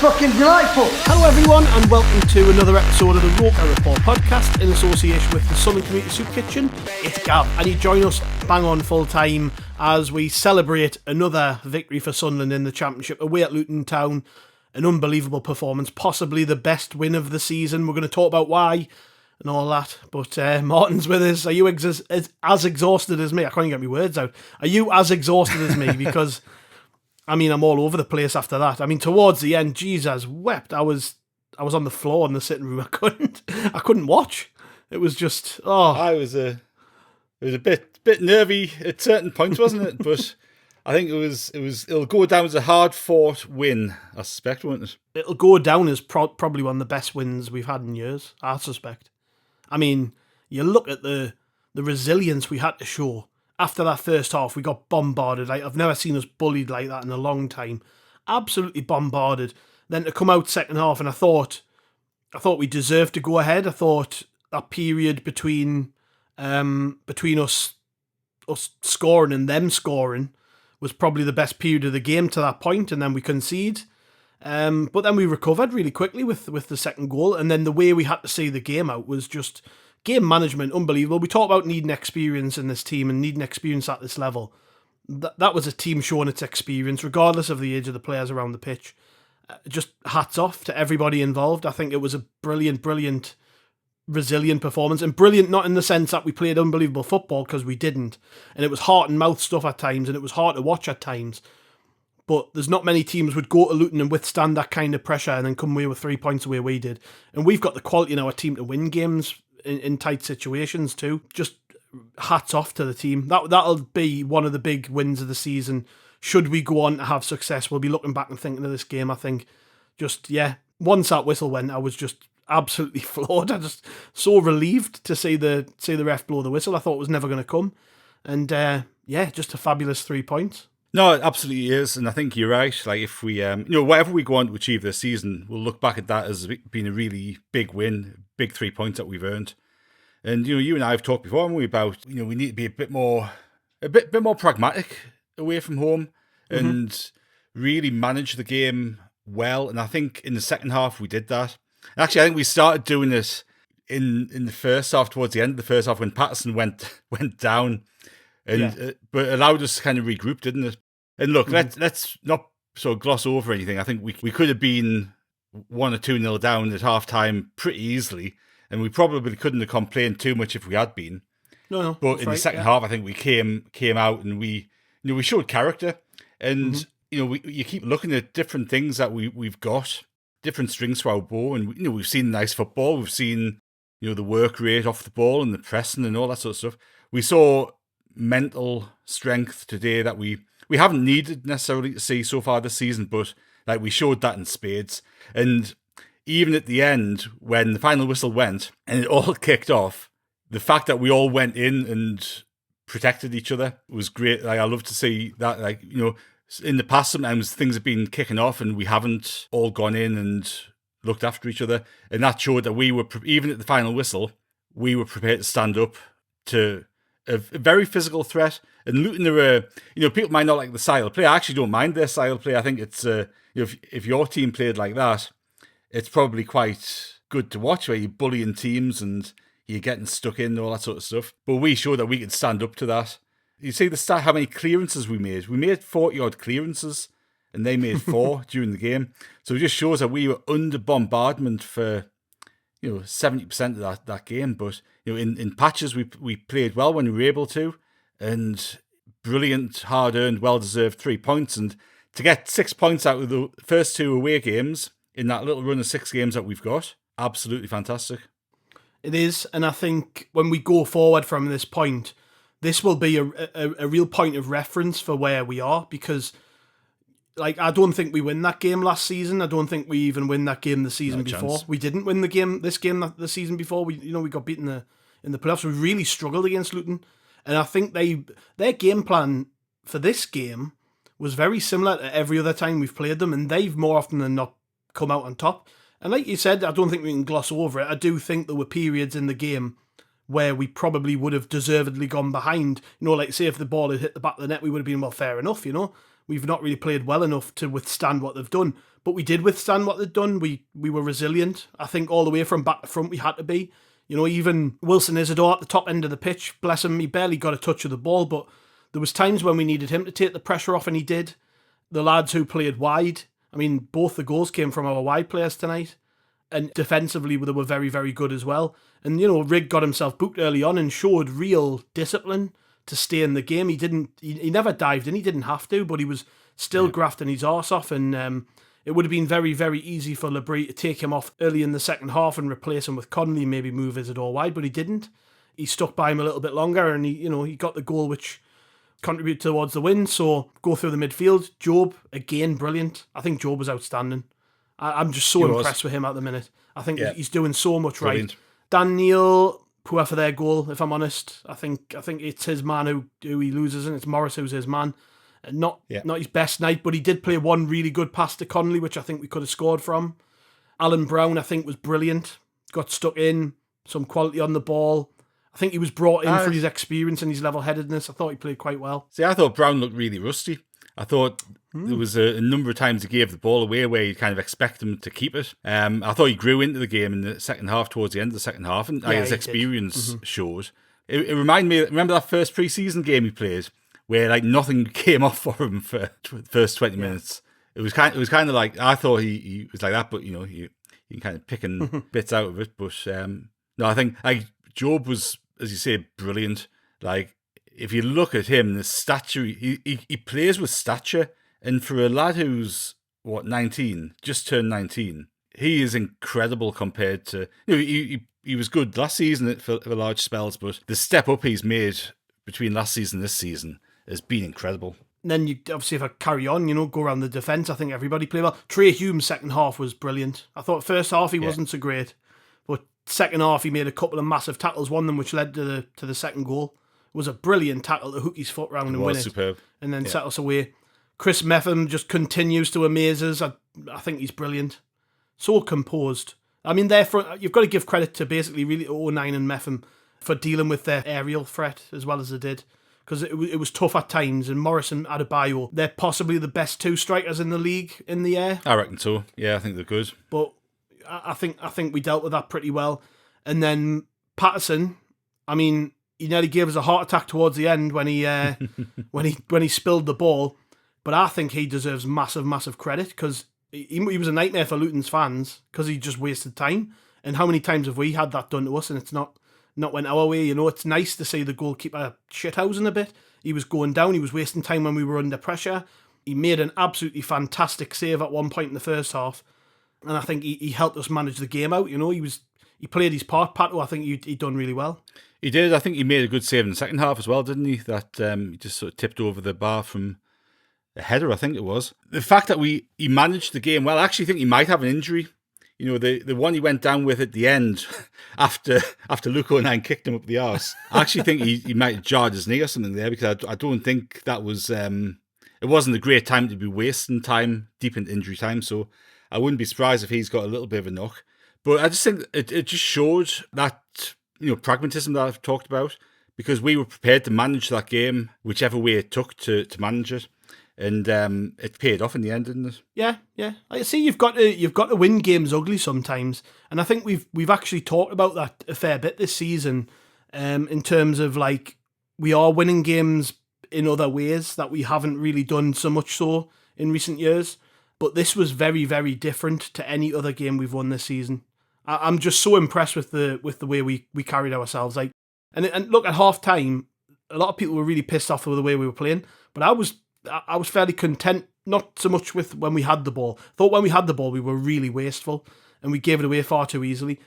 fucking delightful. Hello everyone and welcome to another episode of the Roker Report podcast in association with the Sunderland Community Soup Kitchen. It's Gav and you join us bang on full time as we celebrate another victory for Sunderland in the Championship away at Luton Town. An unbelievable performance, possibly the best win of the season. We're going to talk about why and all that, but Martin's with us. Are you as exhausted as me? I can't even get my words out. Are you as exhausted as me? Because I mean, I'm all over the place after that. I mean, towards the end, Jesus wept. I was on the floor in the sitting room. I couldn't watch. It was just It was a bit nervy at certain points, wasn't it? But I think it'll go down as a hard fought win, I suspect, won't it? It'll go down as probably one of the best wins we've had in years, I suspect. I mean, you look at the resilience we had to show. After that first half, we got bombarded. Like, I've never seen us bullied like that in a long time. Absolutely bombarded. Then to come out second half, and I thought we deserved to go ahead. I thought that period between us scoring and them scoring was probably the best period of the game to that point, and then we concede. But then we recovered really quickly with the second goal, and then the way we had to see the game out was just game management, unbelievable. We talk about needing experience in this team and needing experience at this level. That was a team showing its experience, regardless of the age of the players around the pitch. Just hats off to everybody involved. I think it was a brilliant, resilient performance. And brilliant not in the sense that we played unbelievable football, because we didn't. And it was heart and mouth stuff at times, and it was hard to watch at times. But there's not many teams would go to Luton and withstand that kind of pressure and then come away with 3 points the way we did. And we've got the quality in our team to win games in tight situations too. Just hats off to the team. That'll be one of the big wins of the season. Should we go on to have success, we'll be looking back and thinking of this game. I think once that whistle went, I was just absolutely floored. I just so relieved to see the ref blow the whistle. I thought it was never going to come. And just a fabulous 3 points. No, it absolutely is, and I think you're right. Like, if we, whatever we go on to achieve this season, we'll look back at that as being a really big win, big 3 points that we've earned. And you and I have talked before, haven't we, about we need to be a bit more pragmatic away from home and really manage the game well. And I think in the second half we did that. Actually, I think we started doing it in the first half, towards the end of the first half, when Patterson went down. And but allowed us to kind of regroup, didn't it? And look, let's not sort of gloss over anything. I think we could have been 1 or 2-0 down at half time pretty easily, and we probably couldn't have complained too much if we had been. No. But in the second half, I think we came out and we showed character, and you keep looking at different things that we've got, different strings to our bow, and we've seen nice football, we've seen the work rate off the ball and the pressing and all that sort of stuff. We saw mental strength today that we haven't needed necessarily to see so far this season, but like, we showed that in spades. And even at the end, when the final whistle went and it all kicked off, the fact that we all went in and protected each other was great. Like, I love to see that. Like, in the past, sometimes things have been kicking off and we haven't all gone in and looked after each other, and that showed that we were, even at the final whistle, we were prepared to stand up to a very physical threat. And Luton are, people might not like the style of play. I actually don't mind their style of play. I think it's, if your team played like that, it's probably quite good to watch, where you're bullying teams and you're getting stuck in and all that sort of stuff. But we showed that we could stand up to that. You see the stat, how many clearances we made. We made 40-odd clearances, and they made 4 during the game. So it just shows that we were under bombardment for 70% of that game. But in patches we played well when we were able to, and brilliant, hard-earned, well-deserved 3 points. And to get 6 points out of the first 2 away games in that little run of 6 games that we've got, absolutely fantastic. It is, and I think when we go forward from this point, this will be a real point of reference for where we are, because I don't think we win that game last season. I don't think we even win that game the season before. We didn't win this game the season before. We got beaten in the playoffs. We really struggled against Luton, and I think their game plan for this game was very similar to every other time we've played them, and they've more often than not come out on top. And like you said, I don't think we can gloss over it. I do think there were periods in the game where we probably would have deservedly gone behind. Like, say if the ball had hit the back of the net, we would have been, well, fair enough, we've not really played well enough to withstand what they've done. But we did withstand what they'd done. We were resilient. I think all the way from back to front we had to be. You know, even Wilson Isidore at the top end of the pitch, bless him, he barely got a touch of the ball, but there was times when we needed him to take the pressure off, and he did. The lads who played wide, I mean, both the goals came from our wide players tonight, and defensively they were very, very good as well. And, you know, Rigg got himself booked early on and showed real discipline to stay in the game. He never dived in, he didn't have to, but he was still grafting his arse off, and it would have been very, very easy for Le Bris to take him off early in the second half and replace him with Connolly, maybe move Isidore wide, but he didn't. He stuck by him a little bit longer, and he got the goal which contributed towards the win. So go through the midfield. Job, again, brilliant. I think Job was outstanding. I'm just so impressed with him at the minute. I think he's doing so much brilliant. Right. Dan Neil, poor for their goal, if I'm honest. I think it's his man who he loses, and it's Morris who's his man. Not his best night, but he did play one really good pass to Connolly, which I think we could have scored from. Alan Brown, I think, was brilliant. Got stuck in, some quality on the ball. I think he was brought in for his experience and his level-headedness. I thought he played quite well. See, I thought Brown looked really rusty. I thought there was a number of times he gave the ball away where you kind of expect him to keep it. I thought he grew into the game in the second half, towards the end of the second half, and his experience showed. It reminded me, remember that first pre-season game he played, where like nothing came off for him for the first 20 minutes. It was kind of like, I thought he was like that, but you can kind of picking bits out of it. But no, I think like Job was, as you say, brilliant. Like if you look at him, the stature, he plays with stature, and for a lad who's 19, just turned 19, he is incredible compared to he was good last season for large spells, but the step up he's made between last season and this season has been incredible. And then you obviously, if I carry on, go around the defence, I think everybody played well. Trey Hume's second half was brilliant. I thought first half he wasn't so great, but second half he made a couple of massive tackles, one of them which led to the second goal. It was a brilliant tackle to hook his foot round and win it. Superb. And then set us away. Chris Mepham just continues to amaze us. I think he's brilliant. So composed. I mean, you've got to give credit to basically really 09 and Mepham for dealing with their aerial threat as well as they did. Because it was tough at times, and Morris and Adebayo, they're possibly the best two strikers in the league in the air. I reckon so. Yeah, I think they're good. But I think we dealt with that pretty well. And then Patterson, I mean, he nearly gave us a heart attack towards the end when he when he spilled the ball. But I think he deserves massive, massive credit because he was a nightmare for Luton's fans because he just wasted time. And how many times have we had that done to us and it's not went our way? It's nice to see the goalkeeper shithousing a bit. He was going down. He was wasting time when we were under pressure. He made an absolutely fantastic save at one point in the first half. And I think he helped us manage the game out. He played his part. Pato, I think he done really well. He did. I think he made a good save in the second half as well, didn't he? That he just sort of tipped over the bar from a header, I think it was. The fact that he managed the game well, I actually think he might have an injury. The one he went down with at the end after Luke 09 kicked him up the arse. I actually think he might have jarred his knee or something there because I don't think that was... it wasn't a great time to be wasting time deep into injury time, so I wouldn't be surprised if he's got a little bit of a knock. But I just think it just showed that pragmatism that I've talked about, because we were prepared to manage that game whichever way it took to manage it. And it paid off in the end, didn't it? Yeah. I see you've got to win games ugly sometimes, and I think we've actually talked about that a fair bit this season, in terms of like we are winning games in other ways that we haven't really done so much so in recent years. But this was very, very different to any other game we've won this season. I'm just so impressed with the way we carried ourselves. Like, and look, at half time, a lot of people were really pissed off with the way we were playing, but I was fairly content, not so much with when we had the ball. I thought when we had the ball, we were really wasteful and we gave it away far too easily.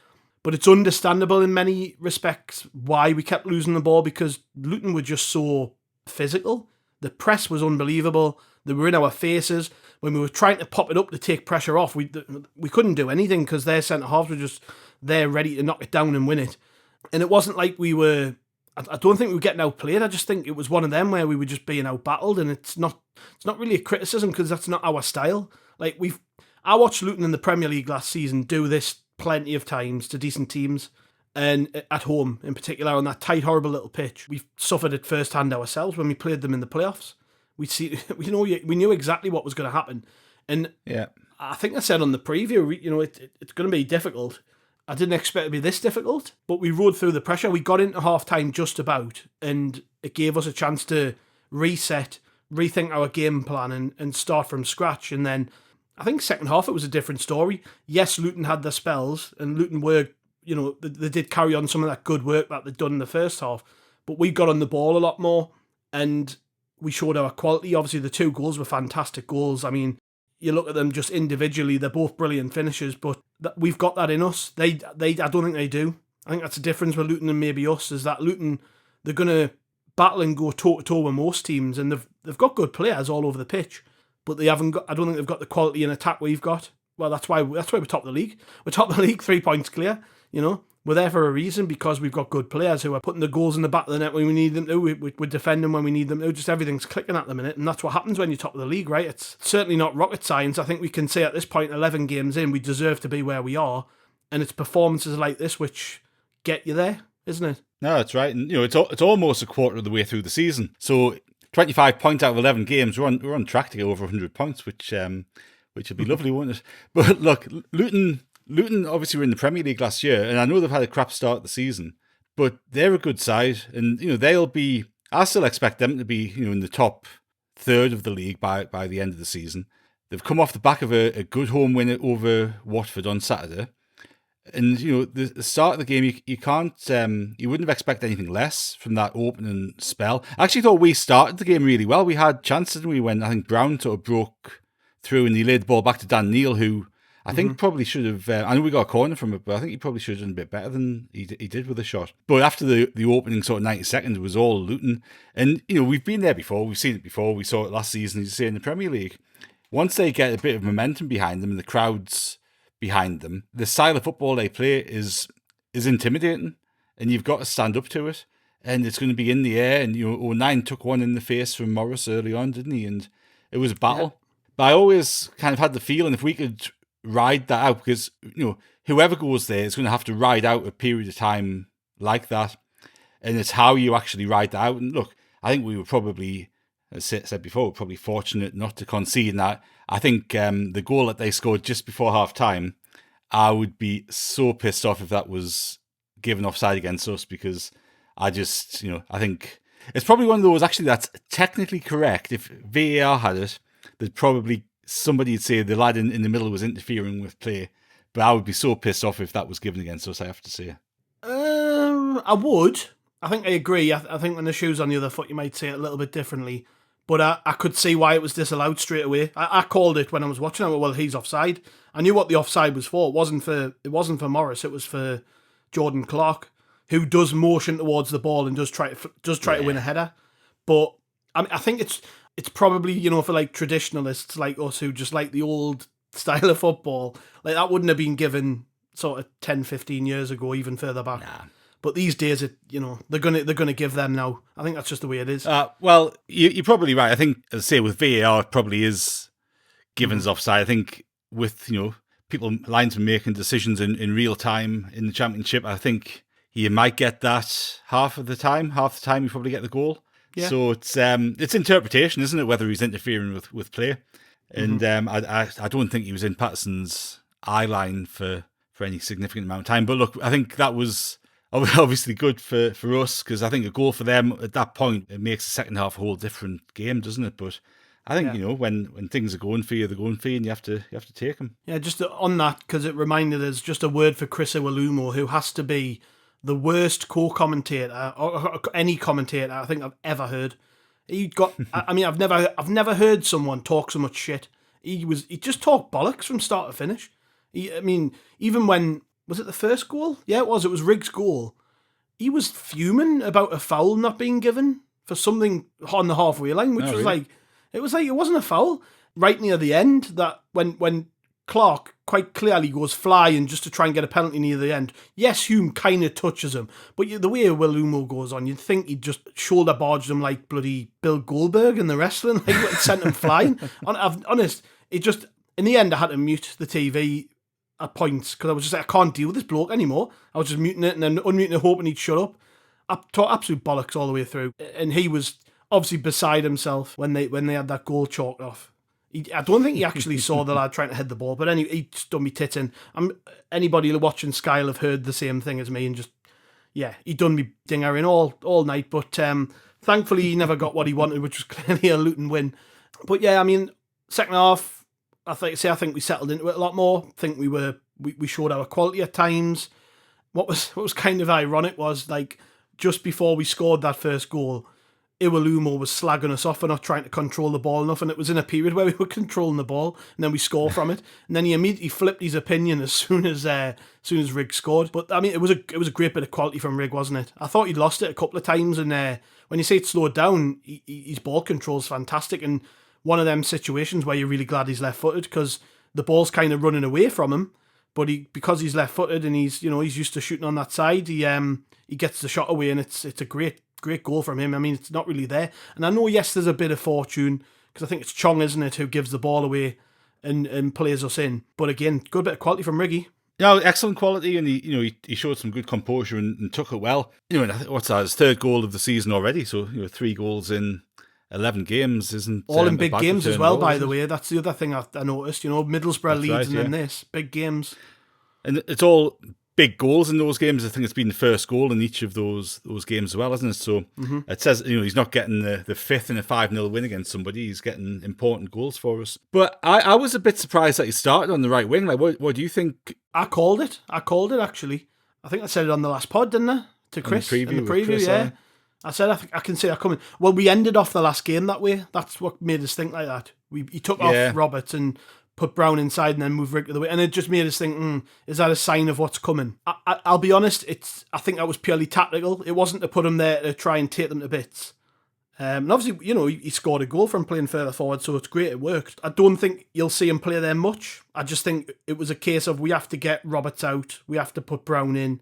But it's understandable in many respects why we kept losing the ball, because Luton were just so physical. The press was unbelievable. They were in our faces. When we were trying to pop it up to take pressure off, we couldn't do anything because their centre-halves were just there ready to knock it down and win it. And it wasn't like we were... I don't think we were getting outplayed. I just think it was one of them where we were just being outbattled, and it's not really a criticism because that's not our style. Like I watched Luton in the Premier League last season do this plenty of times to decent teams, and at home in particular on that tight, horrible little pitch. We've suffered it firsthand ourselves when we played them in the playoffs. We see, we knew exactly what was going to happen, and Yeah. I think I said on the preview, it's going to be difficult. I didn't expect it to be this difficult, but we rode through the pressure. We got into half time just about, and it gave us a chance to reset, rethink our game plan, and start from scratch. And then I think second half it was a different story. Yes, Luton had their spells, and Luton were, they did carry on some of that good work that they'd done in the first half, but we got on the ball a lot more, and we showed our quality. Obviously, the 2 goals were fantastic goals. I mean, you look at them just individually, they're both brilliant finishes, but we've got that in us. I don't think they do. I think that's the difference with Luton and maybe us, is that Luton, they're going to battle and go toe-to-toe with most teams, and they've got good players all over the pitch, but they haven't got, I don't think they've got the quality in attack we've got. Well, that's why we're top of the league. We're top of the league, 3 points clear, We're there for a reason, because we've got good players who are putting the goals in the back of the net when we need them to. We're defending when we need them to. Just everything's clicking at the minute, and that's what happens when you're top of the league, right? It's certainly not rocket science. I think we can say at this point, 11 games in, we deserve to be where we are, and it's performances like this which get you there, isn't it? No, that's right. And it's almost a quarter of the way through the season. So 25 points out of 11 games, we're on track to get over 100 points, which would be lovely, wouldn't it? But look, Luton obviously were in the Premier League last year, and I know they've had a crap start to the season, but they're a good side, and they'll be. I still expect them to be in the top third of the league by the end of the season. They've come off the back of a good home win over Watford on Saturday, and the start of the game you can't you wouldn't have expected anything less from that opening spell. I actually thought we started the game really well. We had chances, didn't we, when I think Brown sort of broke through and he laid the ball back to Dan Neil, who I think probably should have. I know we got a corner from it, but I think he probably should have done a bit better than he did with the shot. But after the opening sort of 90 seconds, it was all Luton, and we've been there before. We've seen it before. We saw it last season, as you say, in the Premier League. Once they get a bit of momentum behind them and the crowds behind them, the style of football they play is intimidating, and you've got to stand up to it. And it's going to be in the air. And O'Nien took one in the face from Morris early on, didn't he? And it was a battle. Yeah. But I always kind of had the feeling if we could ride that out, because whoever goes there is going to have to ride out a period of time like that, and it's how you actually ride that out. And look, I think we were probably, as I said before, probably fortunate not to concede that. I think the goal that they scored just before half time, I would be so pissed off if that was given offside against us, because I just I think it's probably one of those actually that's technically correct. If VAR had it, there'd probably somebody would say the lad in the middle was interfering with play, but I would be so pissed off if that was given against us, I have to say. I would. I think I agree. I think when the shoe's on the other foot, you might say it a little bit differently, but I could see why it was disallowed straight away. I called it when I was watching. I went, well, he's offside. I knew what the offside was for. It wasn't for Morris. It was for Jordan Clark, who does motion towards the ball and does try to win a header. But I think it's probably, for like traditionalists like us who just like the old style of football, like that wouldn't have been given sort of 10, 15 years ago, even further back. Nah. But these days, they're gonna give them now. I think that's just the way it is. Well, you're probably right. I think, as I say, with VAR, it probably is given as offside. I think with linesmen making decisions in real time in the Championship, I think you might get that half the time you probably get the goal. Yeah. So it's interpretation, isn't it? Whether he's interfering with play, and I don't think he was in Patterson's eye line for any significant amount of time. But look, I think that was obviously good for us, because I think a goal for them at that point, it makes the second half a whole different game, doesn't it? But I think when things are going for you, they're going for you, and you have to take them. Yeah, just on that, because it reminded us, just a word for Chris Iwelumo, who has to be the worst co-commentator or any commentator I think I've ever heard. He got. I mean, I've never heard someone talk so much shit. He just talked bollocks from start to finish. Even when, was it the first goal? Yeah, it was. It was Rigg's goal. He was fuming about a foul not being given for something on the halfway line, which was really? It wasn't a foul. Right near the end, that when Clark quite clearly goes flying just to try and get a penalty near the end. Yes, Hume kind of touches him, but the way Iwelumo goes on, you'd think he'd just shoulder barged him like bloody Bill Goldberg in the wrestling, like sent him flying. Honest, it just, in the end, I had to mute the TV at points, because I was just like, I can't deal with this bloke anymore. I was just muting it and then unmuting it, hoping he'd shut up. I taught absolute bollocks all the way through, and he was obviously beside himself when they had that goal chalked off. I don't think he actually saw the lad trying to head the ball, but anyway, he just done me titting. Anybody watching Sky will have heard the same thing as me, and just, yeah, he done me dingering all night, but thankfully he never got what he wanted, which was clearly a Luton win. But yeah, I mean, second half, I think we settled into it a lot more. I think we showed our quality at times. What was kind of ironic was, like, just before we scored that first goal, Iwelumo was slagging us off for not trying to control the ball enough, and it was in a period where we were controlling the ball, and then we score from it, and then he immediately flipped his opinion as soon as RIGG scored. But I mean, it was a great bit of quality from RIGG, wasn't it? I thought he'd lost it a couple of times, and when you say it slowed down, his ball control's fantastic, and one of them situations where you're really glad he's left-footed, because the ball's kind of running away from him, but because he's left-footed and he's used to shooting on that side, he gets the shot away, and it's a great goal from him. I mean, it's not really there. And I know, yes, there's a bit of fortune, because I think it's Chong, isn't it, who gives the ball away and plays us in. But again, good bit of quality from Riggy. Yeah, excellent quality, and he showed some good composure and took it well. And I think, what's that, his third goal of the season already, so 3 goals in 11 games isn't all in big games as well, by the way. way. That's the other thing I noticed. Middlesbrough leads, and then this big games. And it's all big goals in those games. I think it's been the first goal in each of those games as well, isn't it? So It says he's not getting the fifth in a 5-0 win against somebody. He's getting important goals for us. But I was a bit surprised that he started on the right wing. Like, what do you think? I called it actually. I think I said it on the last pod, didn't I? To Chris in the preview, Chris, yeah. I said I can see that coming. Well, we ended off the last game that way. That's what made us think like that. He took off Roberts and put Brown inside and then moved Rick to the way. And it just made us think, is that a sign of what's coming? I'll be honest, I think that was purely tactical. It wasn't to put him there to try and take them to bits. And obviously, he scored a goal from playing further forward, so it's great, it worked. I don't think you'll see him play there much. I just think it was a case of we have to get Roberts out, we have to put Brown in.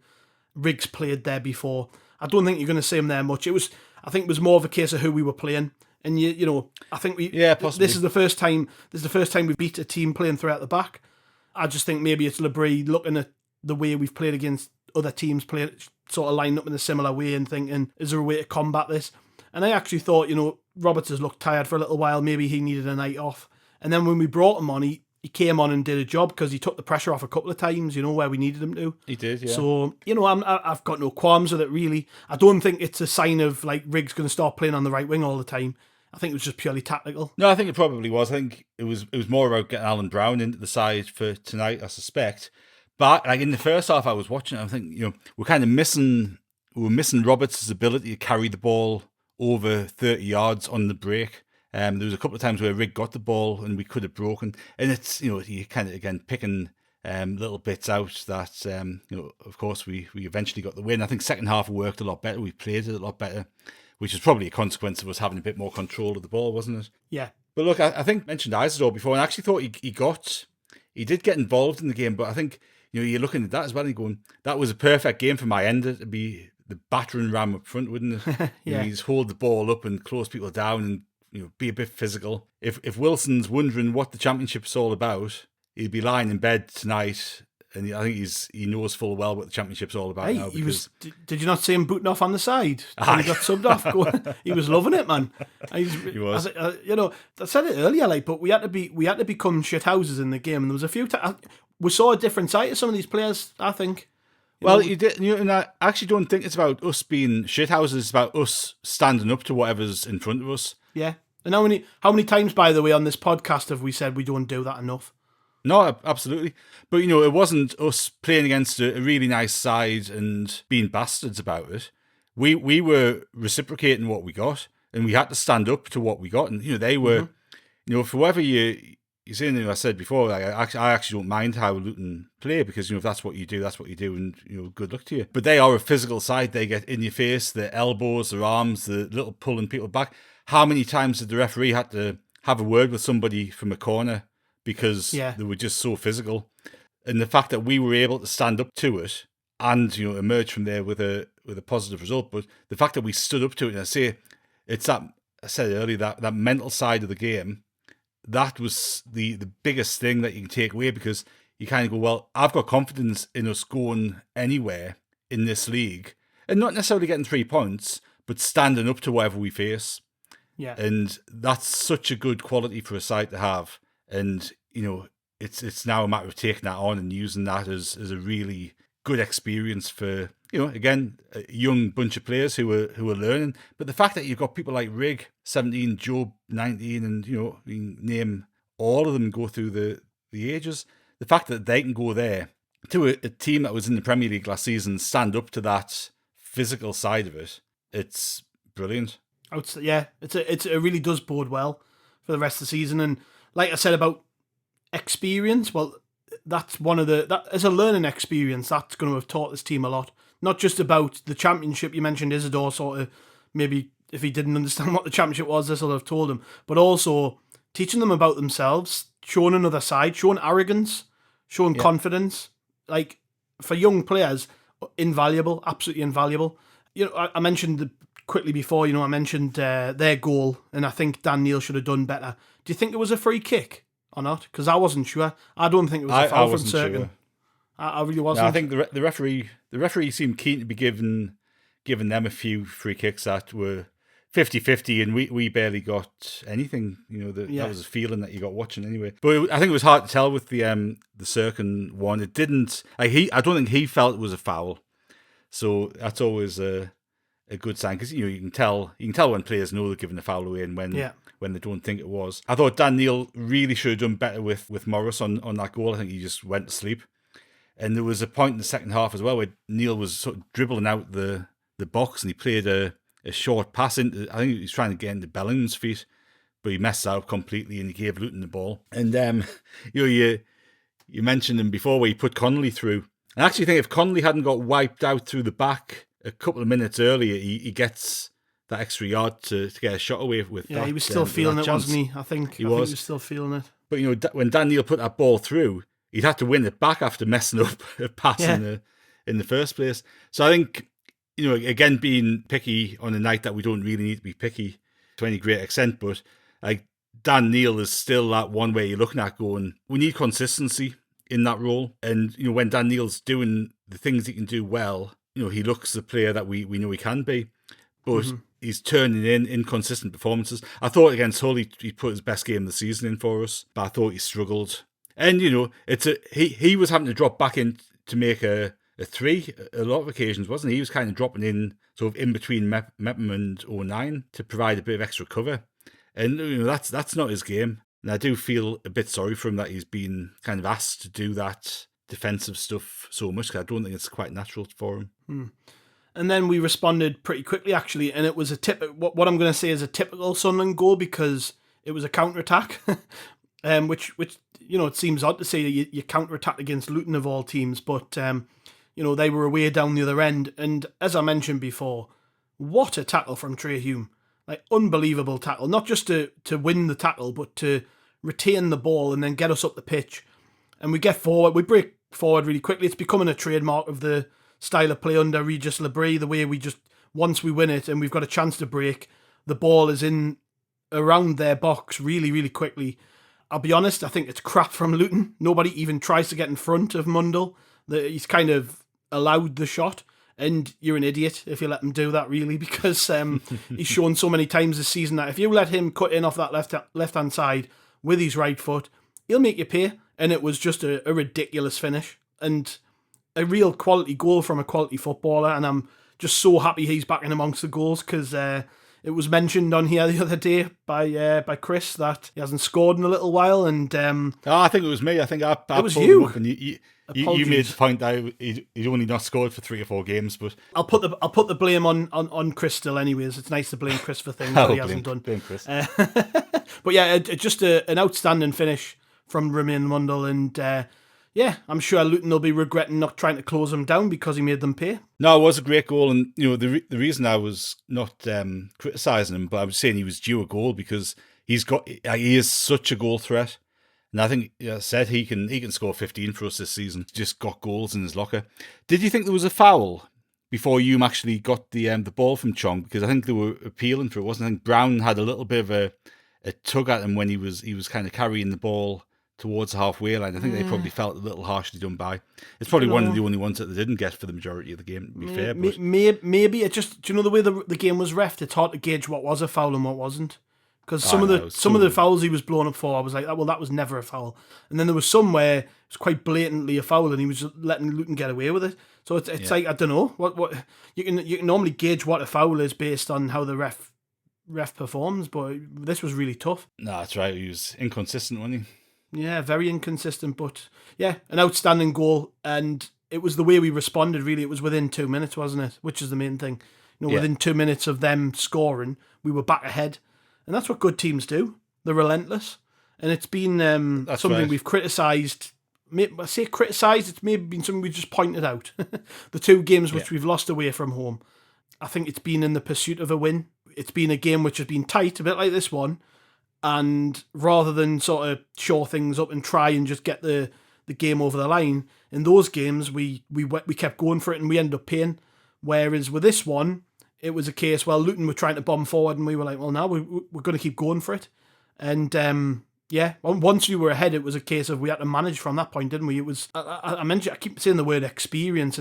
Riggs played there before. I don't think you're going to see him there much. I think it was more of a case of who we were playing. And I think possibly. This is the first time we've beat a team playing throughout the back. I just think maybe it's Le Bris looking at the way we've played against other teams, sort of lined up in a similar way and thinking, is there a way to combat this? And I actually thought, Roberts has looked tired for a little while. Maybe he needed a night off. And then when we brought him on, he came on and did a job because he took the pressure off a couple of times, where we needed him to. He did, yeah. So, I've got no qualms with it, really. I don't think it's a sign of, like, Riggs going to start playing on the right wing all the time. I think it was just purely tactical. No, I think it probably was. I think it was more about getting Alan Brown into the side for tonight, I suspect. But like in the first half, I was watching, I think we're kind of missing Roberts' ability to carry the ball over 30 yards on the break. There was a couple of times where Rigg got the ball and we could have broken. And it's you kind of again picking little bits out that of course we eventually got the win. I think second half worked a lot better. We played it a lot better, which is probably a consequence of us having a bit more control of the ball, wasn't it? Yeah. But look, I think I mentioned Isidore before, and I actually thought he did get involved in the game, but I think, you're looking at that as well and going, that was a perfect game for my ender to be the battering ram up front, wouldn't it? Yeah. You just hold the ball up and close people down and, be a bit physical. If Wilson's wondering what the championship's all about, he'd be lying in bed tonight. And I think he knows full well what the championship's all about now. Because... Did you not see him booting off on the side when he got subbed off? He was loving it, man. He was. I said it earlier, but we had to become shithouses in the game, and there was a few times we saw a different side to some of these players. I think. You did, and I actually don't think it's about us being shithouses. It's about us standing up to whatever's in front of us. Yeah, and how many times, by the way, on this podcast have we said we don't do that enough? No, absolutely. But, it wasn't us playing against a really nice side and being bastards about it. We were reciprocating what we got, and we had to stand up to what we got. And, they were, for whatever you're saying, I said before, like, I actually don't mind how Luton play because, if that's what you do, that's what you do, and, good luck to you. But they are a physical side. They get in your face, their elbows, their arms, the little pulling people back. How many times did the referee had to have a word with somebody from a corner because they were just so physical? And the fact that we were able to stand up to it and emerge from there with a positive result, but the fact that we stood up to it, and I say it's that I said earlier that mental side of the game, that was the biggest thing that you can take away, because you kind of go, well, I've got confidence in us going anywhere in this league and not necessarily getting 3 points, but standing up to whatever we face. Yeah. And that's such a good quality for a side to have. And, it's now a matter of taking that on and using that as a really good experience for, again, a young bunch of players who are learning. But the fact that you've got people like RIGG, 17, Job, 19, and, you can name all of them, go through the ages. The fact that they can go there to a team that was in the Premier League last season, stand up to that physical side of it, it's brilliant. Yeah, it really does bode well for the rest of the season. And like I said about experience, well, that's that as a learning experience, that's going to have taught this team a lot. Not just about the championship. You mentioned Isidore, sort of, maybe if he didn't understand what the championship was, this will have told him. But also teaching them about themselves, showing another side, showing arrogance, showing confidence. Like, for young players, invaluable, absolutely invaluable. I mentioned quickly before, I mentioned their goal, and I think Dan Neil should have done better. Do you think it was a free kick or not? Because I wasn't sure. I don't think it was a foul from Serkin. Sure. I really wasn't. No, I think the referee seemed keen to be giving them a few free kicks that were 50-50, and we barely got anything. That was a feeling that you got watching anyway. But I think it was hard to tell with the Serkin one. It didn't. I don't think he felt it was a foul. So that's always a good sign, because you can tell when players know they're giving a foul away and when they don't think it was. I thought Dan Neil really should have done better with Morris on that goal. I think he just went to sleep. And there was a point in the second half as well where Neil was sort of dribbling out the box, and he played a short pass into, I think he was trying to get into Bellingham's feet, but he messed that up completely and he gave Luton the ball. And you mentioned him before where he put Connolly through. I actually think if Connolly hadn't got wiped out through the back a couple of minutes earlier, he gets that extra yard to get a shot away with. Yeah, he was still feeling it, wasn't he? I think he was still feeling it. But when Dan Neil put that ball through, he'd had to win it back after messing up a pass in the first place. So I think, again, being picky on a night that we don't really need to be picky to any great extent, but like Dan Neil is still that one where you're looking at going, we need consistency in that role. And, when Dan Neil's doing the things he can do well, he looks the player that we know he can be. But he's turning in inconsistent performances. I thought against Hull he put his best game of the season in for us, but I thought he struggled. And, he was having to drop back in to make a 3 a lot of occasions, wasn't he? He was kind of dropping in sort of in between Mepham and 09 to provide a bit of extra cover. And, that's not his game. And I do feel a bit sorry for him that he's been kind of asked to do that defensive stuff so much, because I don't think it's quite natural for him. And then we responded pretty quickly, actually, and it was what I'm going to say is a typical Sunderland goal, because it was a counter-attack, which it seems odd to say that you counter-attack against Luton of all teams, but they were away down the other end. And as I mentioned before, what a tackle from Trey Hume. Like, unbelievable tackle. Not just to win the tackle, but to retain the ball and then get us up the pitch. And we get forward. We break forward really quickly. It's becoming a trademark of the style of play under Régis Le Bris, the way we just, once we win it and we've got a chance to break, the ball is in around their box really, really quickly. I'll be honest, I think it's crap from Luton. Nobody even tries to get in front of Mundle. He's kind of allowed the shot. And you're an idiot if you let him do that, really, because he's shown so many times this season that if you let him cut in off that left-hand side with his right foot, he'll make you pay. And it was just a ridiculous finish and a real quality goal from a quality footballer. And I'm just so happy he's back in amongst the goals, because it was mentioned on here the other day by Chris that he hasn't scored in a little while. And I think it was me. I think I it was you. Up and you made the point that he'd only not scored for 3 or 4 games, but I'll put the blame on Chris still. Anyways, it's nice to blame Chris for things that he hasn't done. Blame Chris. But yeah, just an outstanding finish from Romaine Mundle, and I'm sure Luton will be regretting not trying to close him down because he made them pay. No, it was a great goal, and the reason I was not criticising him, but I was saying he was due a goal because he is such a goal threat. And I think, I said he can score 15 for us this season. Just got goals in his locker. Did you think there was a foul before Hume actually got the ball from Chong? Because I think they were appealing for it, wasn't it? I think Brown had a little bit of a tug at him when he was kind of carrying the ball towards the halfway line. I think they probably felt a little harshly done by. It's probably one of the only ones that they didn't get for the majority of the game, to be fair. But maybe it just, do you know the way the game was reffed? It's hard to gauge what was a foul and what wasn't. Because Oh, no, some of the fouls he was blown up for, I was like, well, that was never a foul. And then there was some where it was quite blatantly a foul, and he was just letting Luton get away with it. So it's like, I don't know what you can normally gauge what a foul is based on how the ref performs, but this was really tough. No, that's right. He was inconsistent, wasn't he? Yeah, very inconsistent, but yeah, an outstanding goal, and it was the way we responded. Really, it was within 2 minutes, wasn't it? Which is the main thing. Within 2 minutes of them scoring, we were back ahead. And that's what good teams do. They're relentless. And it's been something we've criticised. I say criticised, it's maybe been something we just pointed out. The 2 games which we've lost away from home. I think it's been in the pursuit of a win. It's been a game which has been tight, a bit like this one. And rather than sort of shore things up and try and just get the game over the line, in those games we kept going for it and we ended up paying. Whereas with this one, it was a case, well, Luton were trying to bomb forward and we were like, well, now we're going to keep going for it. And once we were ahead, it was a case of we had to manage from that point, didn't we? It was, I mentioned, I keep saying the word experience,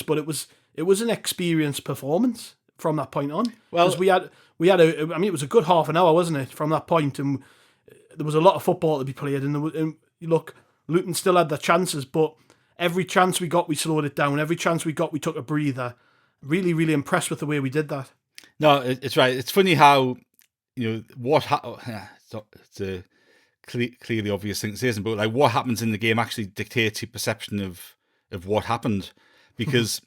but it was an experienced performance from that point on. Well, we had it was a good half an hour, wasn't it, from that point, and there was a lot of football to be played. And look, Luton still had their chances, but every chance we got, we slowed it down. Every chance we got, we took a breather. Really, really impressed with the way we did that. No, it's right. It's funny how, it's a clearly obvious thing to say, but like what happens in the game actually dictates your perception of what happened. Because,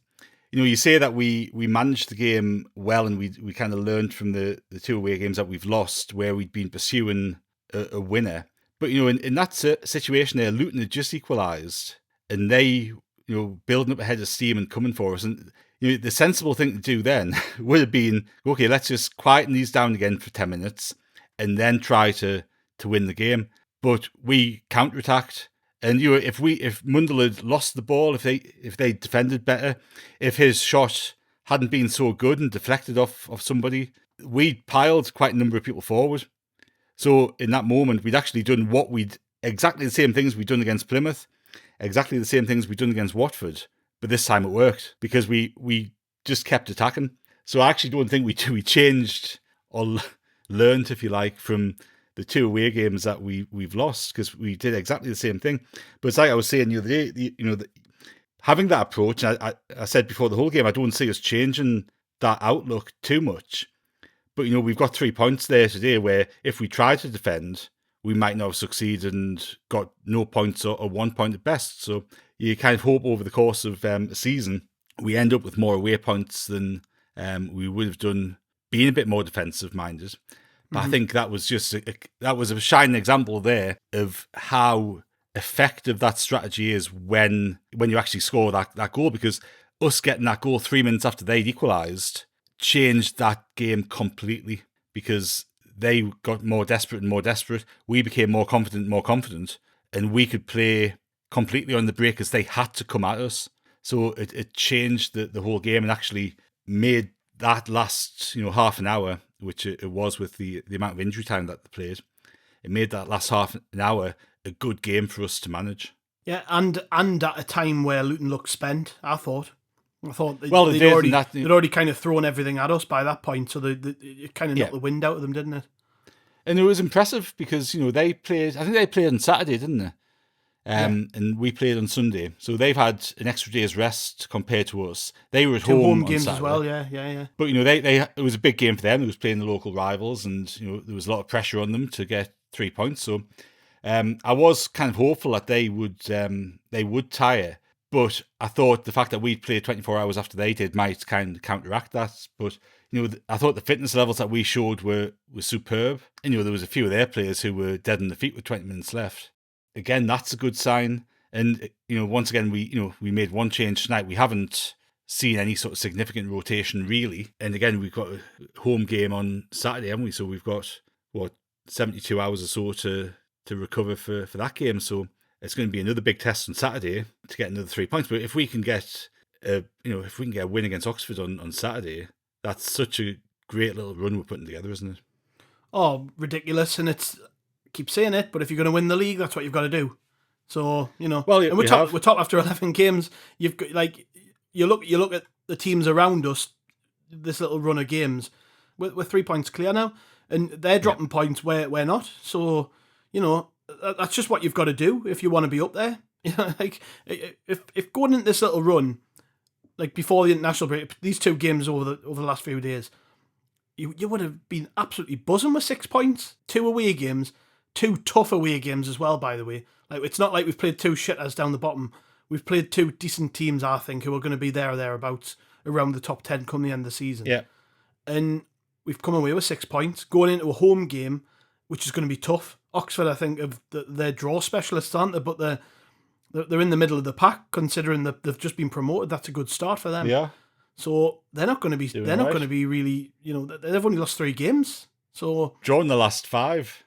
you say that we managed the game well and we kind of learned from the 2 away games that we've lost where we'd been pursuing a winner. But, in that situation there, Luton had just equalised and they, building up a head of steam and coming for us. And, the sensible thing to do then would have been, okay, let's just quieten these down again for 10 minutes and then try to win the game. But we counterattacked. And if Mundle had lost the ball, if they defended better, if his shot hadn't been so good and deflected off somebody, we'd piled quite a number of people forward. So in that moment, we'd actually done exactly the same things we'd done against Plymouth, exactly the same things we'd done against Watford. But this time it worked because we just kept attacking. So I actually don't think we changed or learned, if you like, from the 2 away games that we've lost, because we did exactly the same thing. But it's like I was saying the other day, having that approach, I said before the whole game, I don't see us changing that outlook too much. But, we've got 3 points there today where if we try to defend, we might not have succeeded and got no points or 1 point at best. So you kind of hope over the course of a season, we end up with more away points than we would have done being a bit more defensive minded. But I think that was just that was a shining example there of how effective that strategy is when you actually score that goal, because us getting that goal 3 minutes after they'd equalised changed that game completely, because they got more desperate and more desperate. We became more confident, and we could play completely on the break as they had to come at us. So it changed the whole game and actually made that last half an hour, which it was with the amount of injury time that they played, it made that last half an hour a good game for us to manage. Yeah, and at a time where Luton looked spent, I thought they'd already kind of thrown everything at us by that point, so it kind of knocked the wind out of them, didn't it? And it was impressive because they played. I think they played on Saturday, didn't they? And we played on Sunday, so they've had an extra day's rest compared to us. They were at home games on Saturday as well, yeah. But it was a big game for them. It was playing the local rivals, and there was a lot of pressure on them to get 3 points. So I was kind of hopeful that they would tire. But I thought the fact that we played 24 hours after they did might kind of counteract that. But I thought the fitness levels that we showed were superb. And there was a few of their players who were dead on the feet with 20 minutes left. Again, that's a good sign. And once again, we made one change tonight. We haven't seen any sort of significant rotation really. And again, we've got a home game on Saturday, haven't we? So we've got 72 hours or so to recover for that game. So it's going to be another big test on Saturday to get another 3 points. But if we can get a win against Oxford on Saturday, that's such a great little run we're putting together, isn't it? Oh, ridiculous! And keep saying it, but if you're going to win the league, that's what you've got to do. So well, and we're top after 11 games. You've got you look at the teams around us, this little run of games, We're 3 points clear now, and they're dropping points where we're not. So, that's just what you've got to do if you want to be up there. Like, if going into this little run, like before the international break, these 2 games over the last few days, you would have been absolutely buzzing with 6 points. 2 away games, 2 tough away games as well, by the way. Like, it's not like we've played 2 shitters down the bottom. We've played 2 decent teams, I think, who are going to be there or thereabouts around the top 10 come the end of the season. Yeah. And we've come away with 6 points, going into a home game, which is going to be tough. Oxford, I think, they're draw specialists, aren't they? But they're in the middle of the pack, considering that they've just been promoted. That's a good start for them. Yeah. So they're not going to be. They're not going to be really. They've only lost 3 games. So drawn the last 5.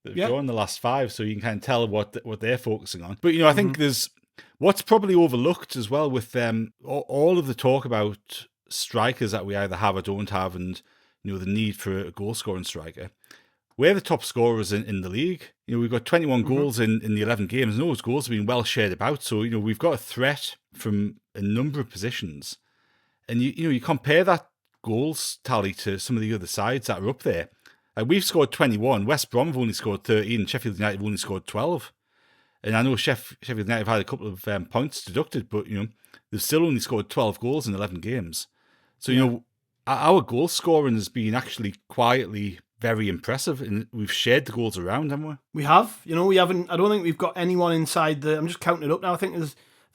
They've drawn the last 5, so you can kind of tell what they're focusing on. But I think there's what's probably overlooked as well with them. All of the talk about strikers that we either have or don't have, and the need for a goal scoring striker. We're the top scorers in the league. We've got 21 goals in the 11 games, and those goals have been well shared about. So, we've got a threat from a number of positions. And, you compare that goals tally to some of the other sides that are up there. Like, we've scored 21. West Brom have only scored 13. Sheffield United have only scored 12. And I know Sheffield United have had a couple of points deducted, but, they've still only scored 12 goals in 11 games. So, our goal scoring has been actually quietly very impressive, and we've shared the goals around, haven't we? We have. We haven't. I don't think we've got anyone inside the. I'm just counting it up now. I think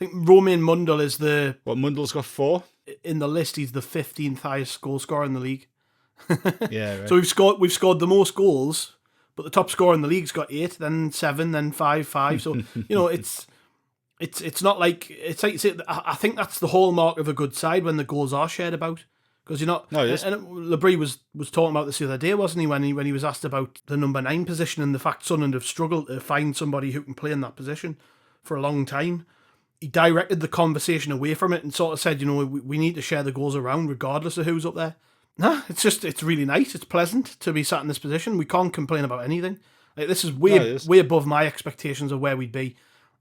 Romaine Mundle is the. What, Mundle's got 4 in the list. He's the 15th highest goal scorer in the league. Yeah. Right. So we've scored the most goals, but the top scorer in the league's got 8, then 7, then 5. So it's not like it's like I think that's the hallmark of a good side when the goals are shared about. Because No, it is. and Le Bris was talking about this the other day, wasn't he? When he was asked about the number 9 position and the fact Sunderland have struggled to find somebody who can play in that position for a long time. He directed the conversation away from it and sort of said, we need to share the goals around regardless of who's up there. Nah, it's really nice. It's pleasant to be sat in this position. We can't complain about anything. Like, this is way above my expectations of where we'd be.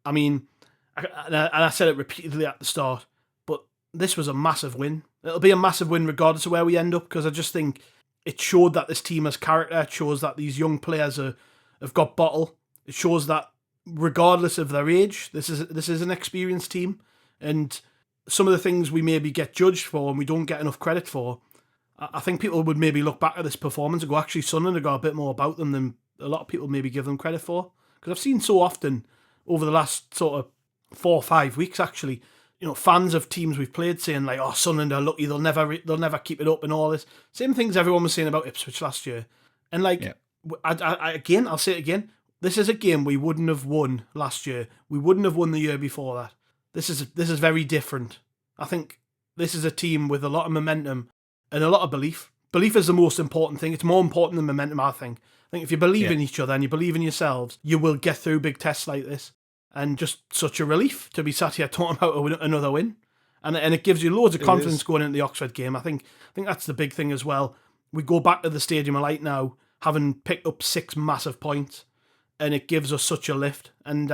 I mean, I said it repeatedly at the start, but this was a massive win. It'll be a massive win regardless of where we end up, because I just think it showed that this team has character. It shows that these young players have got bottle. It shows that regardless of their age, this is an experienced team. And some of the things we maybe get judged for and we don't get enough credit for, I think people would maybe look back at this performance and go, actually, Sunderland have got a bit more about them than a lot of people maybe give them credit for. Because I've seen so often over the last sort of 4 or 5 weeks, actually, fans of teams we've played saying like, "Oh, Sunderland are lucky; they'll never keep it up," and all this. Same things everyone was saying about Ipswich last year. And like, I'll say it again. This is a game we wouldn't have won last year. We wouldn't have won the year before that. This is very different. I think this is a team with a lot of momentum and a lot of belief. Belief is the most important thing. It's more important than momentum, I think. I think if you believe in each other and you believe in yourselves, you will get through big tests like this. And just such a relief to be sat here talking about another win. And it gives you loads of confidence going into the Oxford game. I think that's the big thing as well. We go back to the Stadium of Light now, having picked up 6 massive points, and it gives us such a lift. And,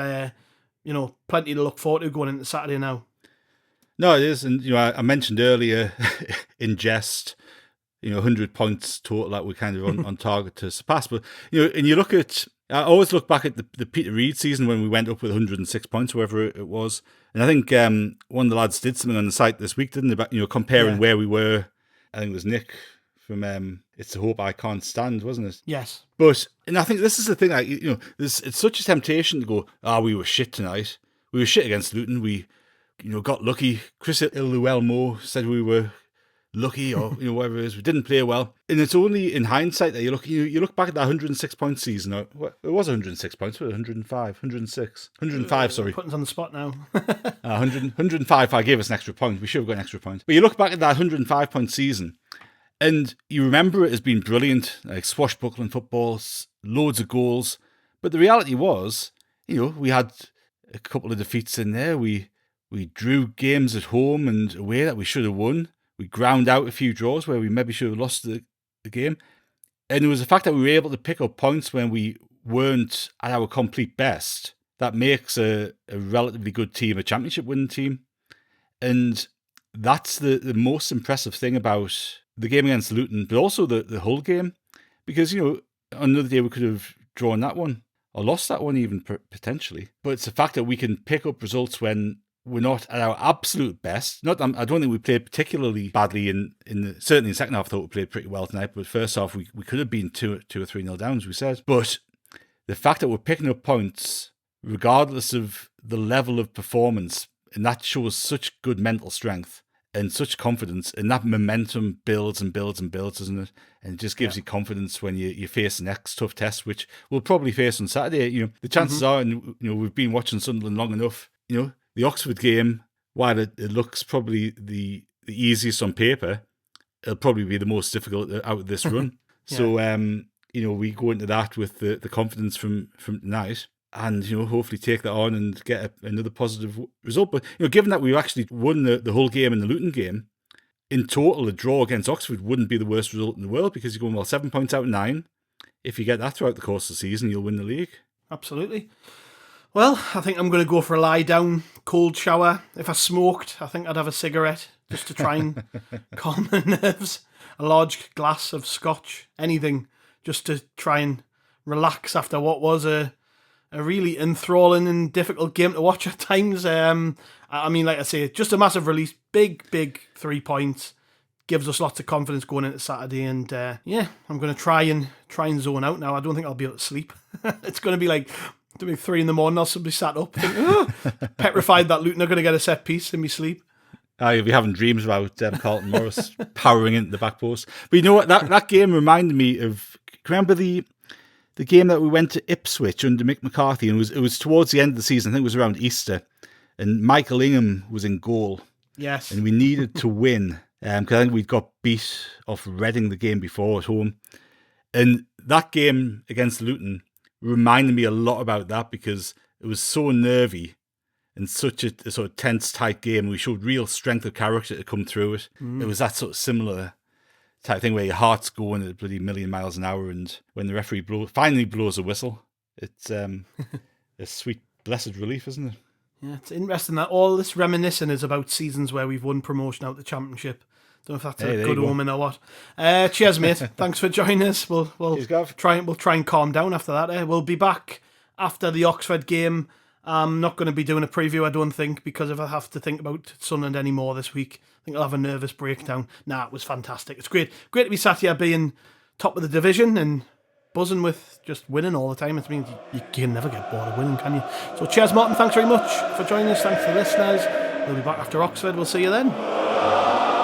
plenty to look forward to going into Saturday now. No, it is. And, I mentioned earlier in jest, 100 points total that we're kind of on target to surpass. But, and you look at, I always look back at the Peter Reid season when we went up with 106 points, whatever it was. And I think one of the lads did something on the site this week, didn't they? About, comparing where we were. I think it was Nick from It's a Hope I Can't Stand, wasn't it? Yes. And I think this is the thing, like, it's such a temptation to go, we were shit tonight. We were shit against Luton. We, got lucky. Chris Iluelmo said we were lucky, or whatever it is. We didn't play well, and it's only in hindsight that you look back at that 106 point season. It was 106 points, but 105. Sorry, putting us on the spot now. 105. I gave us an extra point. We should have got an extra point. But you look back at that 105 point season, and you remember it as being brilliant, like swashbuckling football, loads of goals. But the reality was, we had a couple of defeats in there. We drew games at home and away that we should have won. We ground out a few draws where we maybe should have lost the game. And it was the fact that we were able to pick up points when we weren't at our complete best that makes a relatively good team a championship winning team. And that's the most impressive thing about the game against Luton, but also the Hull game, because, you know, on another day we could have drawn that one or lost that one even potentially. But it's the fact that we can pick up results when we're not at our absolute best. I don't think we played particularly badly certainly in the second half. I thought we played pretty well tonight, but first half we could have been 2 or 3-0 down, as we said. But the fact that we're picking up points regardless of the level of performance, and that shows such good mental strength and such confidence, and that momentum builds and builds and builds, doesn't it? And it just gives you confidence when you face the next tough test, which we'll probably face on Saturday. You know, the chances are, and you know, we've been watching Sunderland long enough. You know, the Oxford game, while it looks probably the easiest on paper, it'll probably be the most difficult out of this run. So, you know, we go into that with the confidence from tonight, and, you know, hopefully take that on and get another positive result. But, you know, given that we've actually won the whole game in the Luton game, in total, a draw against Oxford wouldn't be the worst result in the world, because you're going, well, 7 points out of 9. If you get that throughout the course of the season, you'll win the league. Absolutely. Well, I think I'm going to go for a lie down, cold shower. If I smoked, I think I'd have a cigarette just to try and calm my nerves. A large glass of scotch, anything, just to try and relax after what was a really enthralling and difficult game to watch at times. I mean, like I say, just a massive release, big 3 points, gives us lots of confidence going into Saturday. And I'm going to try and zone out now. I don't think I'll be able to sleep. It's going to be like 3 a.m. I'll be sat up, thinking, petrified that Luton are going to get a set piece in my sleep. You'll be having dreams about Carlton Morris powering into the back post. But you know what? That game reminded me of. Remember the game that we went to Ipswich under Mick McCarthy, and it was towards the end of the season. I think it was around Easter, and Michael Ingham was in goal. Yes, and we needed to win because I think we'd got beat off Reading the game before at home, and that game against Luton reminded me a lot about that, because it was so nervy and such a sort of tense, tight game. We showed real strength of character to come through it. It was that sort of similar type thing where your heart's going at a bloody million miles an hour, and when the referee finally blows a whistle, it's a sweet, blessed relief, isn't it? Yeah, it's interesting that all this reminiscing is about seasons where we've won promotion out the Championship. Don't know if that's a good omen or what. Cheers, mate. Thanks for joining us. We'll try and calm down after that. We'll be back after the Oxford game. I'm not going to be doing a preview, I don't think, because if I have to think about Sunderland anymore this week, I think I'll have a nervous breakdown. It was fantastic. It's great to be sat here being top of the division and buzzing with just winning all the time. It means you can never get bored of winning, can you? So cheers, Martin. Thanks very much for joining us. Thanks to the listeners. We'll be back after Oxford. We'll see you then.